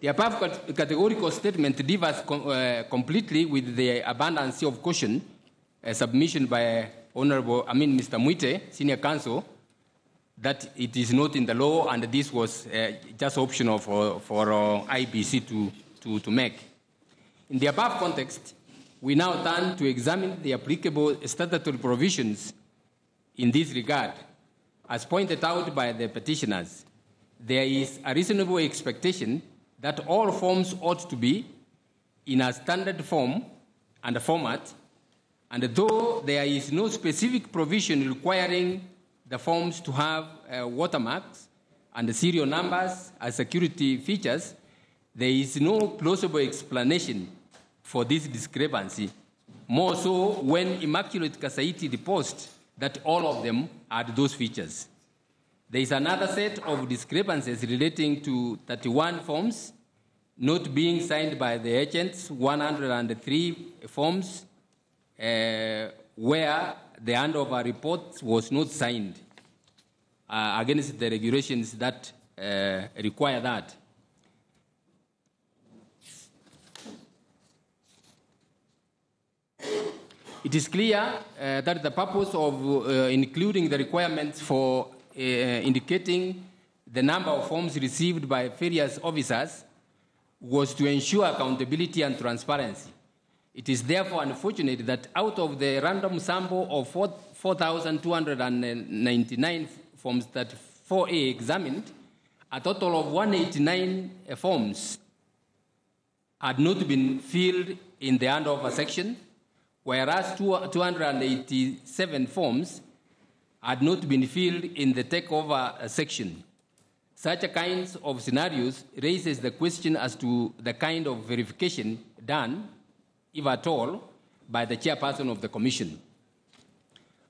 The above categorical statement differs completely with the abundance of caution submission by Mr. Muite, Senior Counsel, that it is not in the law and this was just optional for IBC to make. In the above context, we now turn to examine the applicable statutory provisions in this regard. As pointed out by the petitioners, there is a reasonable expectation that all forms ought to be in a standard form and format, and though there is no specific provision requiring the forms to have watermarks and serial numbers as security features, there is no plausible explanation for this discrepancy, more so when Immaculate Kasaiti deposed that all of them had those features. There is another set of discrepancies relating to 31 forms not being signed by the agents, 103 forms where the handover report was not signed against the regulations that require that. It is clear that the purpose of including the requirements for indicating the number of forms received by various officers was to ensure accountability and transparency. It is therefore unfortunate that out of the random sample of 4,299 forms that 4A examined, a total of 189 forms had not been filled in the handover section, whereas 287 forms had not been filled in the takeover section. Such a kinds of scenarios raises the question as to the kind of verification done, if at all, by the chairperson of the commission.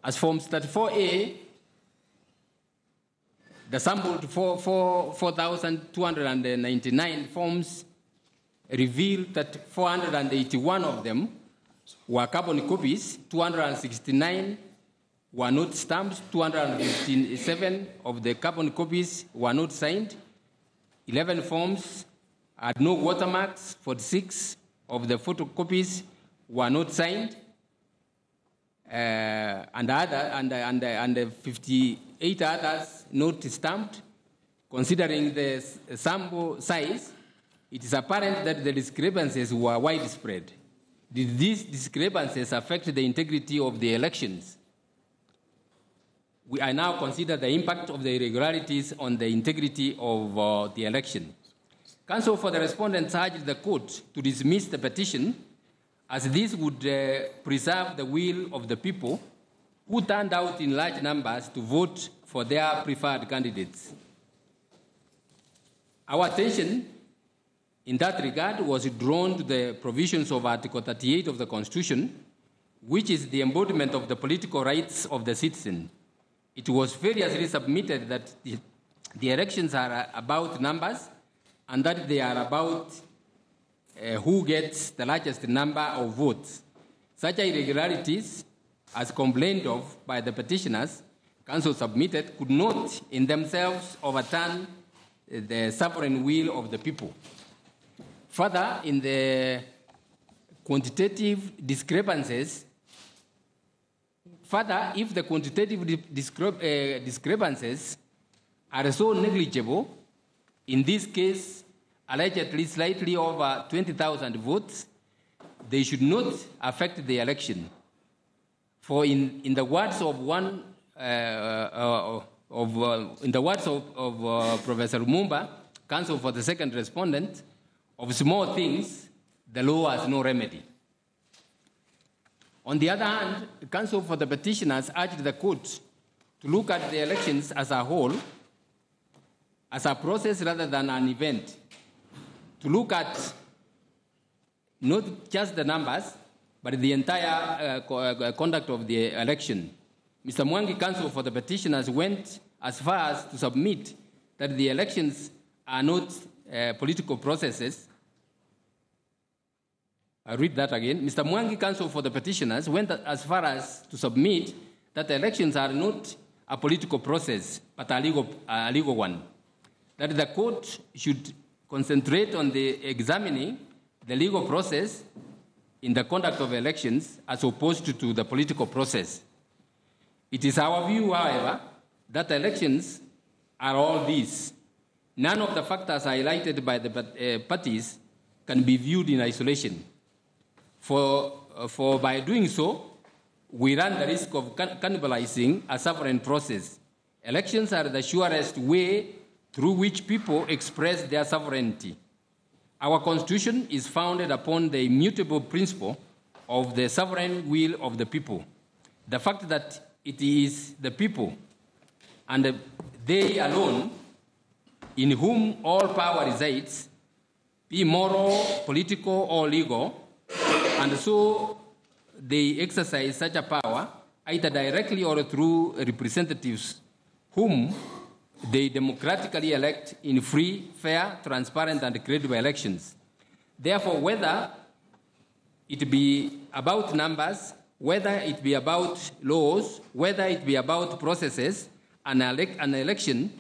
As Forms 34A, the sampled 4,299 forms revealed that 481 of them were carbon copies, 269 were not stamped, 257 of the carbon copies were not signed, 11 forms had no watermarks, 46 of the photocopies were not signed, and 58 others not stamped. Considering the sample size, it is apparent that the discrepancies were widespread. Did these discrepancies affect the integrity of the elections? I now consider the impact of the irregularities on the integrity of the election. Counsel for the respondents urged the court to dismiss the petition, as this would preserve the will of the people who turned out in large numbers to vote for their preferred candidates. Our attention in that regard was drawn to the provisions of Article 38 of the Constitution, which is the embodiment of the political rights of the citizen. It was variously submitted that the elections are about numbers and that they are about who gets the largest number of votes. Such irregularities, as complained of by the petitioners, counsel submitted, could not in themselves overturn the sovereign will of the people. Further, in the quantitative discrepancies, if the quantitative discrepancies are so negligible, in this case, allegedly slightly over 20,000 votes, they should not affect the election. For in the words of Professor Lumumba, counsel for the second respondent, of small things, the law has no remedy. On the other hand, the counsel for the petitioners urged the court to look at the elections as a whole, as a process rather than an event, to look at not just the numbers, but the entire conduct of the election. Mr. Mwangi, counsel for the petitioners, went as far as to submit that the elections are not political processes. I'll read that again. Mr. Mwangi, counsel for the petitioners, went as far as to submit that the elections are not a political process, but a legal one. That the court should concentrate on examining the legal process in the conduct of elections as opposed to the political process. It is our view, however, that elections are all these. None of the factors highlighted by the parties can be viewed in isolation. For by doing so, we run the risk of cannibalizing a sovereign process. Elections are the surest way through which people express their sovereignty. Our Constitution is founded upon the immutable principle of the sovereign will of the people. The fact that it is the people and they alone in whom all power resides, be moral, political, or legal, and so they exercise such a power either directly or through representatives whom they democratically elect in free, fair, transparent, and credible elections. Therefore, whether it be about numbers, whether it be about laws, whether it be about processes, an election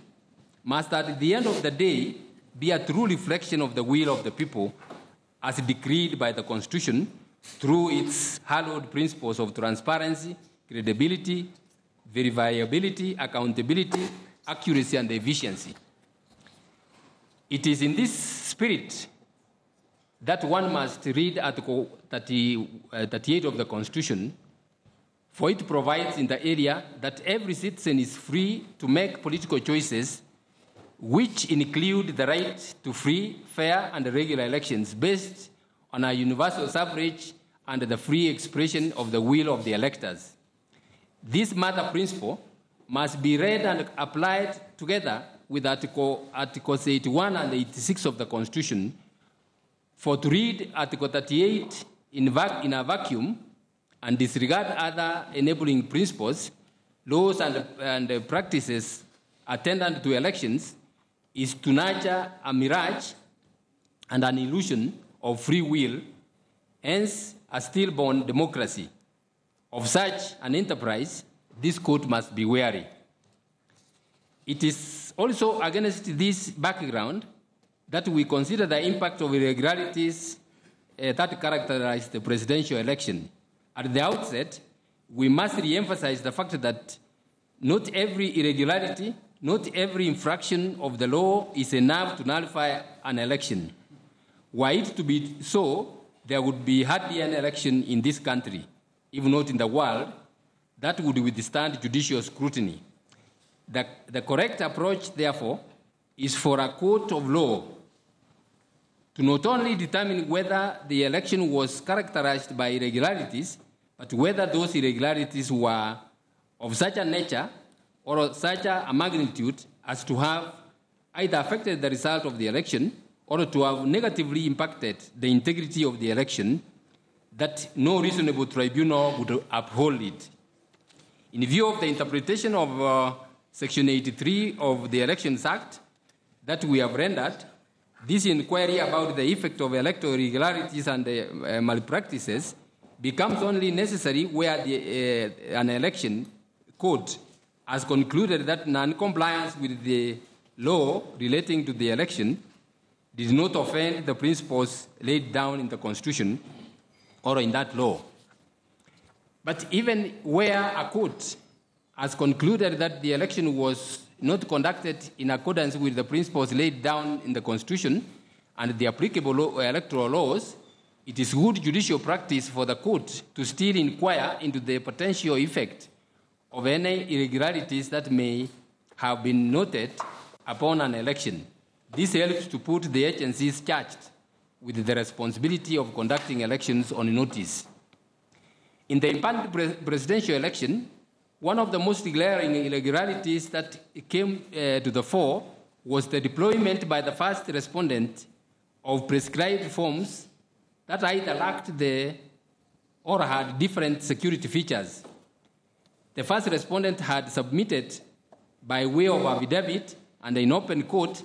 must at the end of the day be a true reflection of the will of the people as decreed by the Constitution through its hallowed principles of transparency, credibility, verifiability, accountability, accuracy, and efficiency. It is in this spirit that one must read Article 38 of the Constitution, for it provides in the area that every citizen is free to make political choices which include the right to free, fair, and regular elections based on a universal suffrage and the free expression of the will of the electors. This mother principle must be read and applied together with Articles 81 and 86 of the Constitution. For to read Article 38 in a vacuum and disregard other enabling principles, laws, and practices attendant to elections is to nurture a mirage and an illusion of free will, hence a stillborn democracy. Of such an enterprise, this court must be wary. It is also against this background that we consider the impact of irregularities that characterize the presidential election. At the outset, we must re-emphasize the fact that not every irregularity, not every infraction of the law is enough to nullify an election. Were it to be so, there would be hardly an election in this country, if not in the world, that would withstand judicial scrutiny. The correct approach, therefore, is for a court of law to not only determine whether the election was characterized by irregularities, but whether those irregularities were of such a nature or of such a magnitude as to have either affected the result of the election or to have negatively impacted the integrity of the election, that no reasonable tribunal would uphold it. In view of the interpretation of Section 83 of the Elections Act that we have rendered, this inquiry about the effect of electoral irregularities and malpractices becomes only necessary where an election court has concluded that non-compliance with the law relating to the election did not offend the principles laid down in the Constitution or in that law. But even where a court has concluded that the election was not conducted in accordance with the principles laid down in the Constitution and the applicable electoral laws, it is good judicial practice for the court to still inquire into the potential effect of any irregularities that may have been noted upon an election. This helps to put the agencies charged with the responsibility of conducting elections on notice. In the impending presidential election, one of the most glaring irregularities that came to the fore was the deployment by the first respondent of prescribed forms that either lacked or had different security features. The first respondent had submitted by way of affidavit and in open court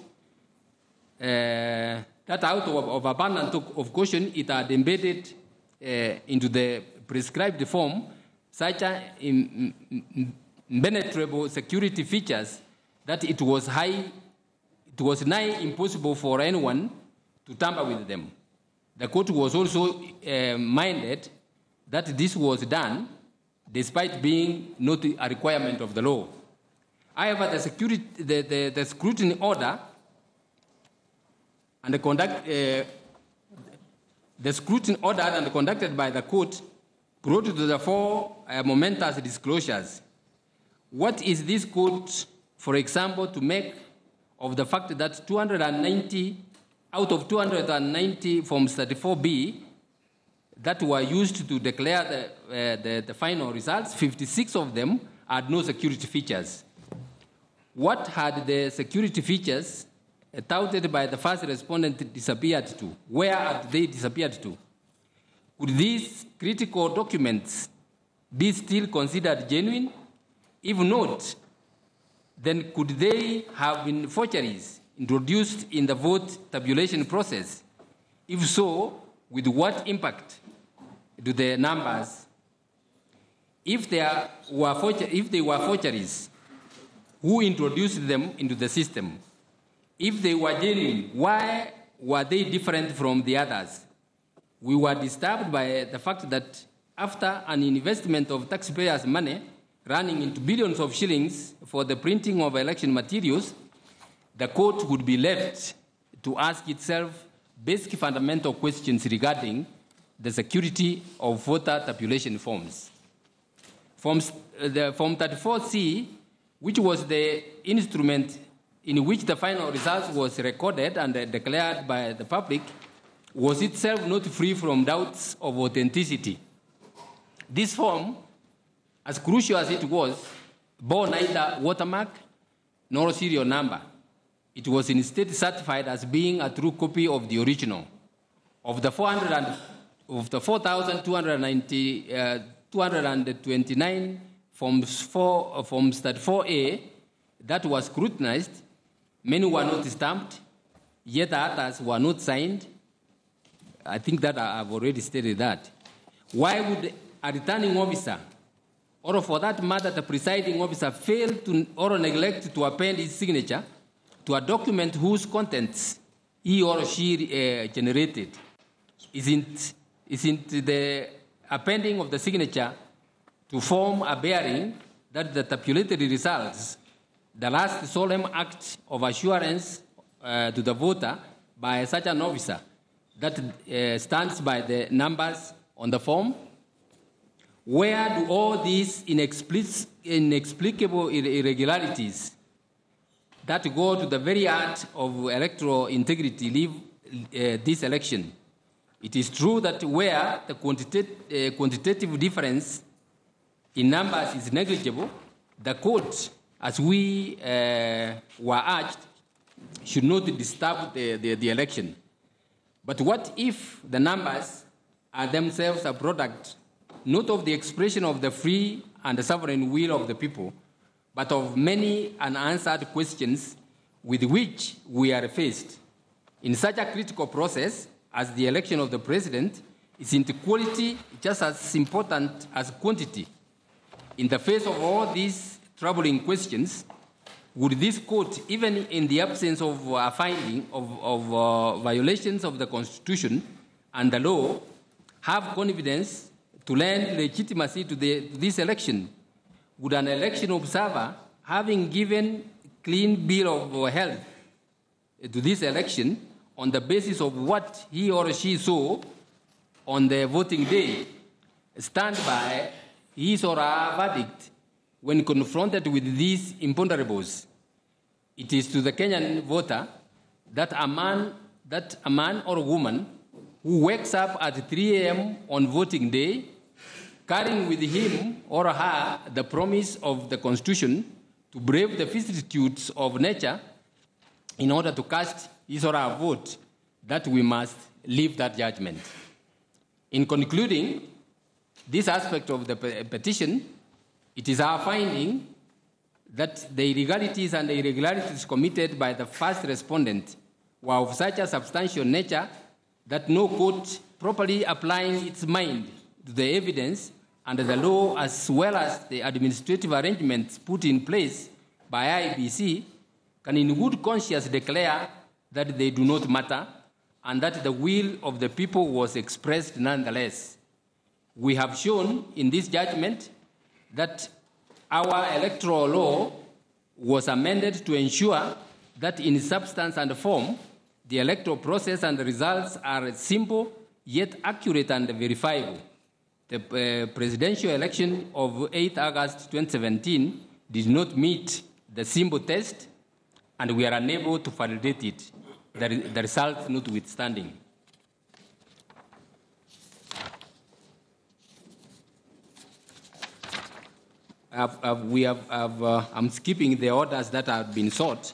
that out of abundance of caution, it had embedded into the prescribed form such impenetrable security features that it was high it was nigh impossible for anyone to tamper with them. The court was also minded that this was done despite being not a requirement of the law. However, the scrutiny order and the scrutiny ordered and conducted by the court brought to the fore momentous disclosures. What is this court, for example, to make of the fact that 290 out of 290 Forms 34B that were used to declare the final results, 56 of them had no security features. What had the security features touted by the first respondent disappeared to? Where had they disappeared to? Could these critical documents be still considered genuine? If not, then could they have been forgeries introduced in the vote tabulation process? If so, with what impact to the numbers? If they were forgeries, who introduced them into the system? If they were genuine, why were they different from the others? We were disturbed by the fact that after an investment of taxpayers' money running into billions of shillings for the printing of election materials, the court would be left to ask itself basic fundamental questions regarding the security of voter tabulation forms. The Form 34C, which was the instrument in which the final result was recorded and declared by the public, was itself not free from doubts of authenticity. This form, as crucial as it was, bore neither watermark nor serial number. It was instead certified as being a true copy of the original. Of the 4,229 Forms 34A that was scrutinized, many were not stamped, yet others were not signed. I think that I've already stated that. Why would a returning officer, or for that matter, the presiding officer, fail to or neglect to append his signature to a document whose contents he or she generated? Isn't the appending of the signature to form a bearing that the tabulated results, the last solemn act of assurance to the voter by such an officer that stands by the numbers on the form? Where do all these inexplicable irregularities that go to the very heart of electoral integrity leave this election? It is true that where the quantitative difference in numbers is negligible, the court, as we were urged, should not disturb the election. But what if the numbers are themselves a product not of the expression of the free and the sovereign will of the people, but of many unanswered questions with which we are faced? In such a critical process as the election of the president, isn't quality just as important as quantity? In the face of all these troubling questions, would this court, even in the absence of a finding of violations of the Constitution and the law, have confidence to lend legitimacy to this election? Would an election observer, having given clean bill of health to this election on the basis of what he or she saw on the voting day, stand by his or her verdict when confronted with these imponderables? It is to the Kenyan voter that a man or a woman who wakes up at 3 a.m. on voting day, carrying with him or her the promise of the Constitution to brave the vicissitudes of nature in order to cast his or her vote, that we must leave that judgment. In concluding this aspect of the petition, it is our finding that the illegalities and the irregularities committed by the first respondent were of such a substantial nature that no court, properly applying its mind to the evidence and the law as well as the administrative arrangements put in place by IEBC, can in good conscience declare that they do not matter and that the will of the people was expressed nonetheless. We have shown in this judgment that our electoral law was amended to ensure that in substance and form, the electoral process and the results are simple yet accurate and verifiable. The presidential election of 8 August 2017 did not meet the simple test, and we are unable to validate it, the results notwithstanding. I'm skipping the orders that have been sought.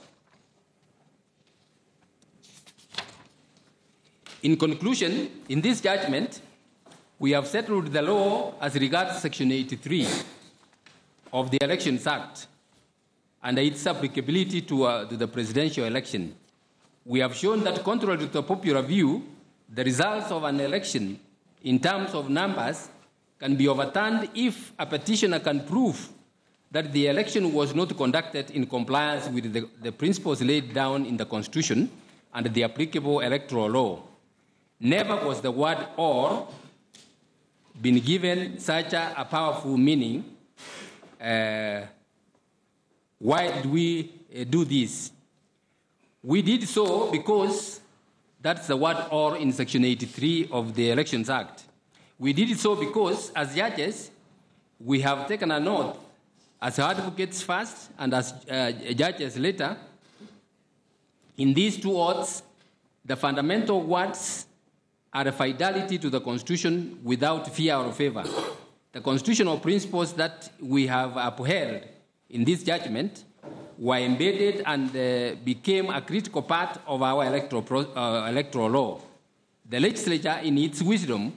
In conclusion, in this judgment, we have settled the law as regards Section 83 of the Elections Act and its applicability to the presidential election. We have shown that, contrary to the popular view, the results of an election in terms of numbers can be overturned if a petitioner can prove that the election was not conducted in compliance with the principles laid down in the Constitution and the applicable electoral law. Never was the word "or" been given such a powerful meaning. Why did we do this? We did so because that's the word "or" in Section 83 of the Elections Act. We did so because, as judges, we have taken an oath as advocates first and as judges later. In these two oaths, the fundamental words are a fidelity to the Constitution without fear or favor. The constitutional principles that we have upheld in this judgment were embedded and became a critical part of our electoral law. The legislature, in its wisdom,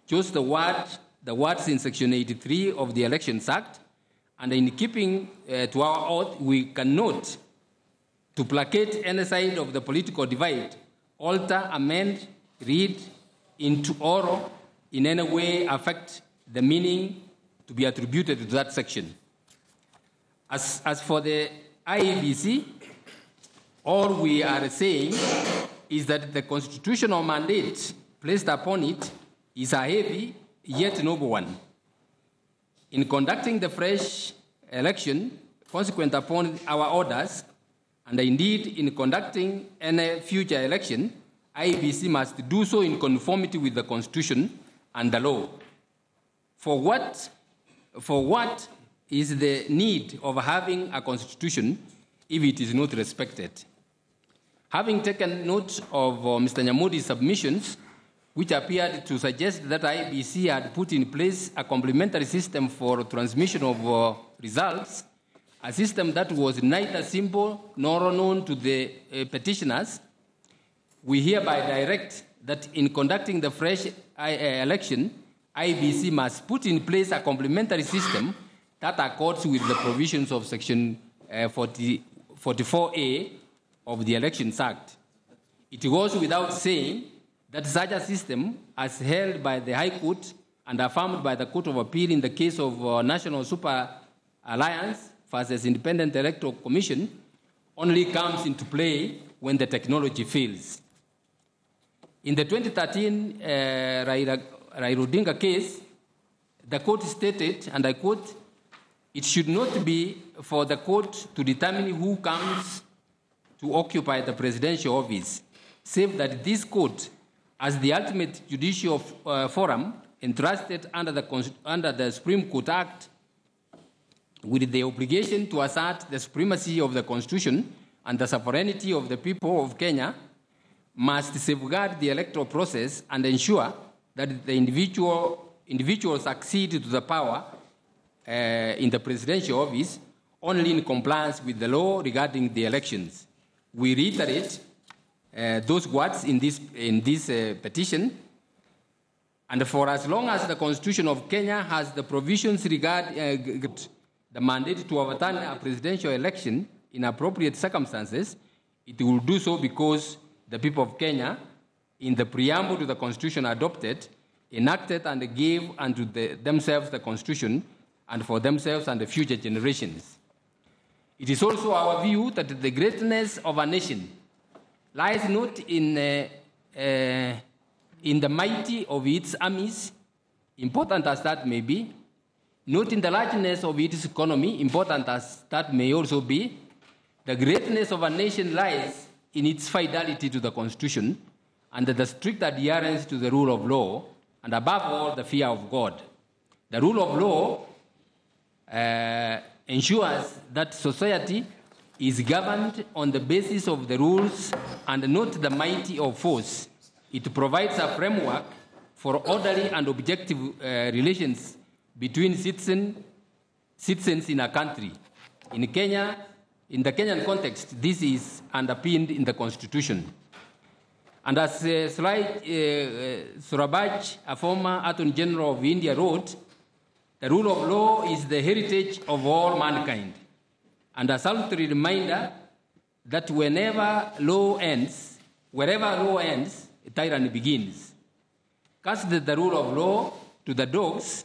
chose the words in Section 83 of the Elections Act, and in keeping to our oath, we cannot, to placate any side of the political divide, alter, amend, read into or in any way affect the meaning to be attributed to that section. As for the IEBC, all we are saying is that the constitutional mandate placed upon it is a heavy yet noble one. In conducting the fresh election consequent upon our orders, and indeed in conducting any future election, IEBC must do so in conformity with the Constitution and the law. For what is the need of having a constitution if it is not respected? Having taken note of Mr. Nyamudi's submissions, which appeared to suggest that IEBC had put in place a complementary system for transmission of results, a system that was neither simple nor known to the petitioners, we hereby direct that in conducting the fresh election, IEBC must put in place a complementary system that accords with the provisions of Section 44A of the Elections Act. It goes without saying that such a system, as held by the High Court and affirmed by the Court of Appeal in the case of National Super Alliance versus Independent Electoral Commission, only comes into play when the technology fails. In the 2013 Raila Odinga case, the court stated, and I quote, "It should not be for the court to determine who comes to occupy the presidential office, save that this court, as the ultimate judicial forum entrusted under the Supreme Court Act, with the obligation to assert the supremacy of the Constitution and the sovereignty of the people of Kenya, must safeguard the electoral process and ensure that the individual succeed to the power in the presidential office only in compliance with the law regarding the elections." We reiterate those words in this petition, and for as long as the Constitution of Kenya has the provisions regarding the mandate to overturn a presidential election in appropriate circumstances, it will do so because the people of Kenya, in the preamble to the Constitution adopted, enacted and gave unto themselves the Constitution and for themselves and the future generations. It is also our view that the greatness of a nation lies not in the mighty of its armies, important as that may be, not in the largeness of its economy, important as that may also be. The greatness of a nation lies in its fidelity to the Constitution and the strict adherence to the rule of law, and above all, the fear of God. The rule of law ensures that society is governed on the basis of the rules and not the mighty of force. It provides a framework for orderly and objective relations between citizens in a country. In Kenya, in the Kenyan context, this is underpinned in the Constitution. And as Surabaj, a former Attorney General of India, wrote, the rule of law is the heritage of all mankind, and a salutary reminder that wherever law ends, tyranny begins. Cast the rule of law to the dogs,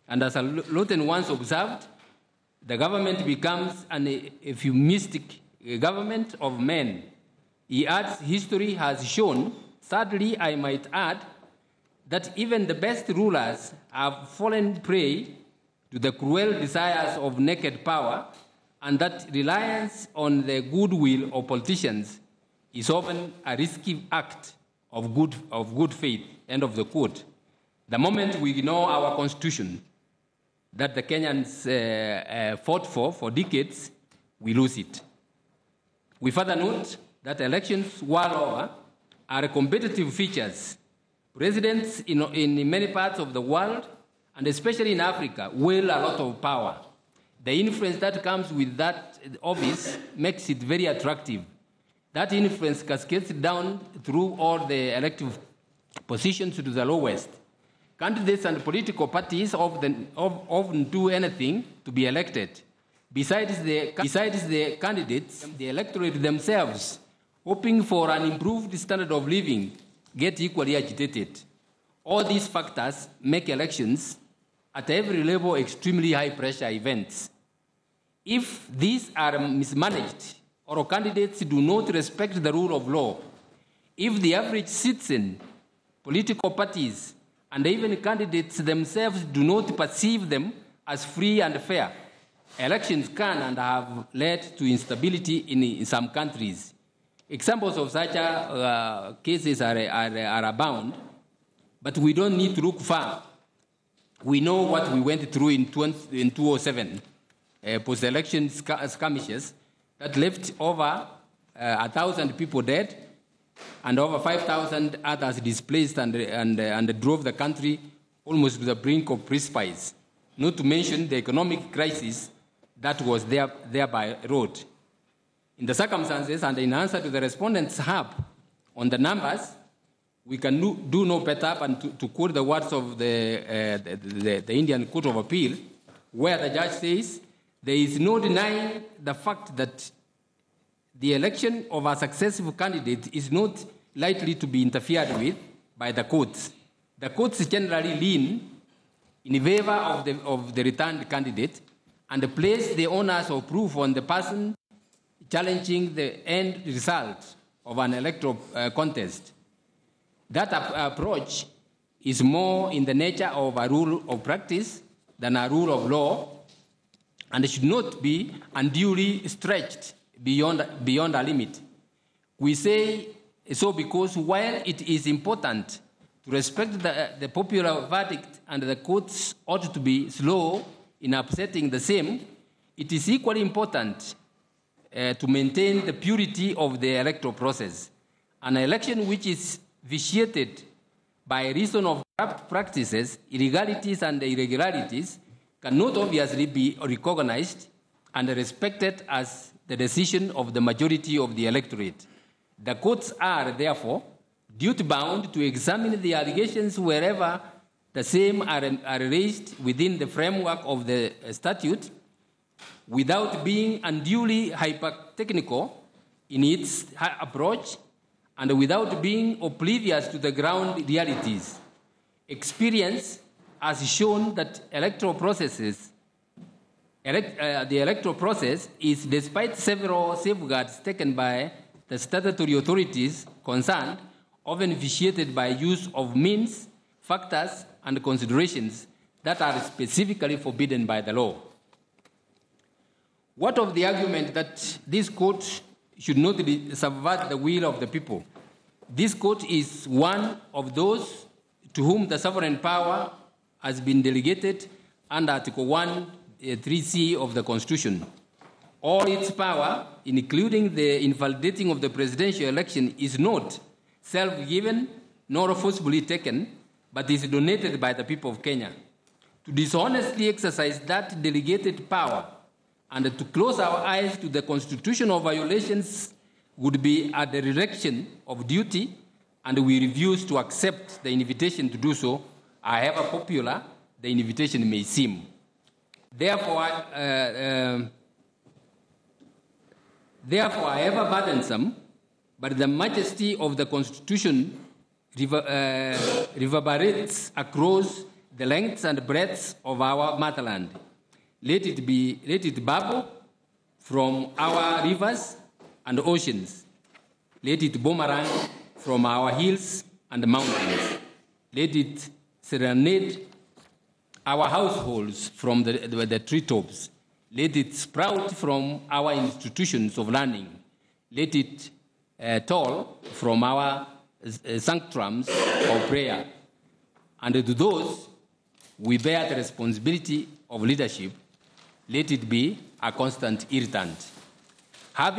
and as Lawton once observed, the government becomes an euphemistic government of men. He adds, history has shown, sadly I might add, that even the best rulers have fallen prey to the cruel desires of naked power, and that reliance on the goodwill of politicians is often a risky act of good faith. End of the quote. The moment we ignore our Constitution that the Kenyans fought for decades, we lose it. We further note that elections world over are competitive features. Presidents in many parts of the world, and especially in Africa, wield a lot of power. The influence that comes with that office makes it very attractive. That influence cascades down through all the elective positions to the lowest. Candidates and political parties often do anything to be elected. Besides the candidates, the electorate themselves, hoping for an improved standard of living, get equally agitated. All these factors make elections at every level extremely high-pressure events. If these are mismanaged or candidates do not respect the rule of law, if the average citizen, political parties, and even candidates themselves do not perceive them as free and fair, elections can and have led to instability in some countries. Examples of such cases are abound, but we don't need to look far. We know what we went through in 2007, post-election skirmishes that left over 1,000 people dead and over 5,000 others displaced and drove the country almost to the brink of precipice, not to mention the economic crisis that was thereby wrought. In the circumstances, and in answer to the respondents' harp on the numbers, we can do no better than to quote the words of the Indian Court of Appeal, where the judge says, there is no denying the fact that the election of a successful candidate is not likely to be interfered with by the courts. The courts generally lean in favor of the returned candidate and place the onus of proof on the person challenging the end result of an electoral contest. That approach is more in the nature of a rule of practice than a rule of law, and should not be unduly stretched beyond a limit. We say so because while it is important to respect the popular verdict and the courts ought to be slow in upsetting the same, it is equally important to maintain the purity of the electoral process. An election which is vitiated by reason of corrupt practices, illegalities, and irregularities cannot obviously be recognized and respected as the decision of the majority of the electorate. The courts are, therefore, duty-bound to examine the allegations wherever the same are raised within the framework of the statute, without being unduly hyper-technical in its approach and without being oblivious to the ground realities. Experience has shown that electoral processes the electoral process is, despite several safeguards taken by the statutory authorities concerned, often vitiated by use of means, factors, and considerations that are specifically forbidden by the law. What of the argument that this court should not subvert the will of the people? This court is one of those to whom the sovereign power has been delegated under Article 1(3)(c) of the Constitution. All its power, including the invalidating of the presidential election, is not self-given nor forcibly taken, but is donated by the people of Kenya. To dishonestly exercise that delegated power and to close our eyes to the constitutional violations would be a dereliction of duty, and we refuse to accept the invitation to do so, however popular the invitation may seem. Therefore, however burdensome, but the majesty of the Constitution reverberates across the lengths and breadths of our motherland. Let it bubble from our rivers and oceans. Let it boomerang from our hills and mountains. Let it serenade our households from the treetops. Let it sprout from our institutions of learning. Let it toll from our sanctums of prayer. And to those we bear the responsibility of leadership, let it be a constant irritant. Have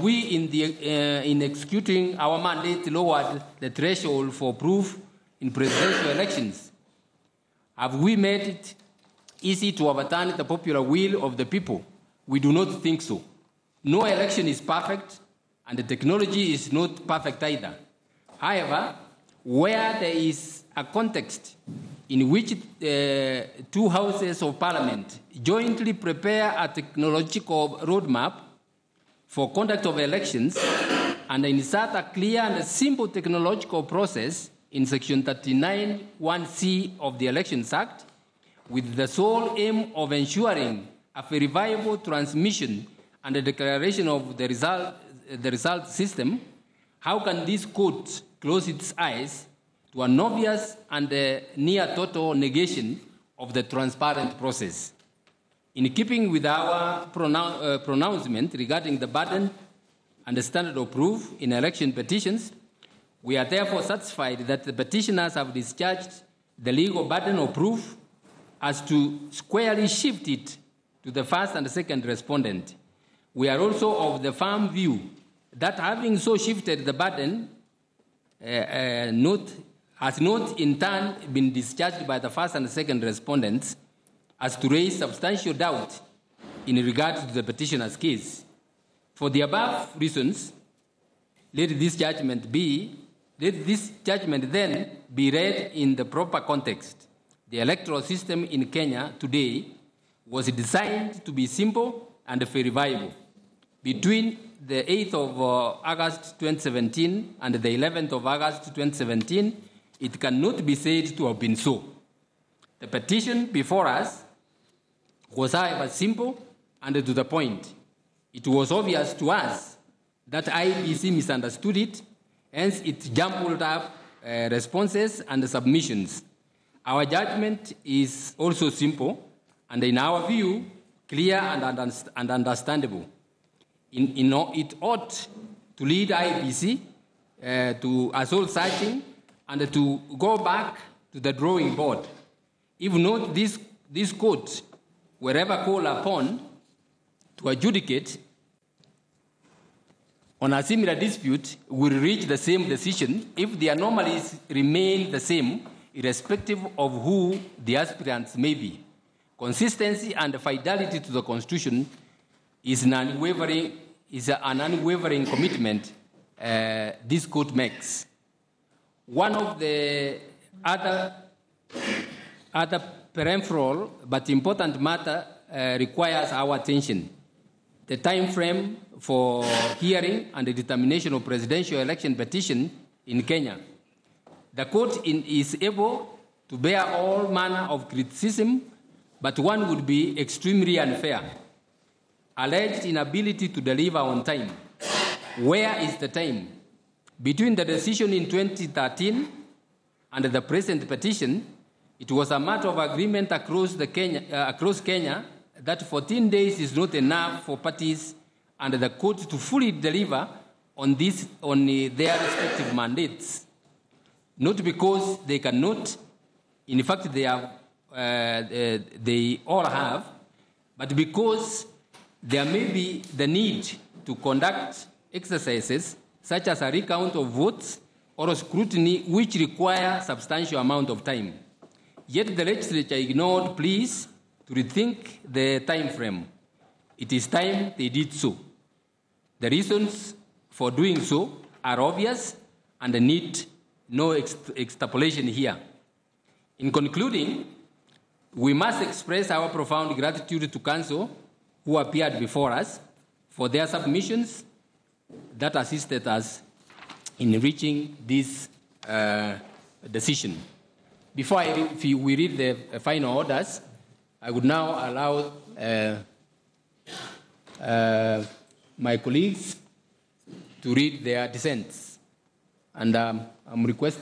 we, in executing our mandate, lowered the threshold for proof in presidential elections? Have we made it easy to overturn the popular will of the people? We do not think so. No election is perfect, and the technology is not perfect either. However, where there is a context in which two houses of parliament jointly prepare a technological roadmap for conduct of elections and insert a clear and simple technological process in Section 39(1)(c) of the Elections Act, with the sole aim of ensuring a verifiable transmission and a declaration of the result system, how can this court close its eyes to an obvious and near total negation of the transparent process? In keeping with our pronouncement regarding the burden and the standard of proof in election petitions, we are therefore satisfied that the petitioners have discharged the legal burden of proof as to squarely shift it to the first and second respondent. We are also of the firm view that having so shifted the burden has not in turn been discharged by the first and second respondents as to raise substantial doubt in regard to the petitioner's case. For the above reasons, let this judgment then be read in the proper context. The electoral system in Kenya today was designed to be simple and verifiable. Between the 8th of August 2017 and the 11th of August 2017, it cannot be said to have been so. The petition before us was, however, simple and to the point. It was obvious to us that IEBC misunderstood it, hence it jumbled up responses and submissions. Our judgment is also simple and, in our view, clear and understandable. It ought to lead IEBC to a soul searching and to go back to the drawing board. If not, this court, wherever called upon to adjudicate on a similar dispute, will reach the same decision if the anomalies remain the same, irrespective of who the aspirants may be. Consistency and fidelity to the Constitution is an unwavering commitment this court makes. One of the other peripheral but important matter requires our attention. The time frame for hearing and the determination of presidential election petition in Kenya. The court is able to bear all manner of criticism but one would be extremely unfair. Alleged inability to deliver on time. Where is the time? Between the decision in 2013 and the present petition, it was a matter of agreement across Kenya that 14 days is not enough for parties and the court to fully deliver on their respective mandates. Not because they cannot, in fact they all have, but because there may be the need to conduct exercises such as a recount of votes or a scrutiny which require substantial amount of time. Yet the legislature ignored pleas to rethink the time frame. It is time they did so. The reasons for doing so are obvious and need no extrapolation here. In concluding, we must express our profound gratitude to Council who appeared before us for their submissions that assisted us in reaching this decision. Before we read the final orders, I would now allow my colleagues to read their dissents. And I'm requesting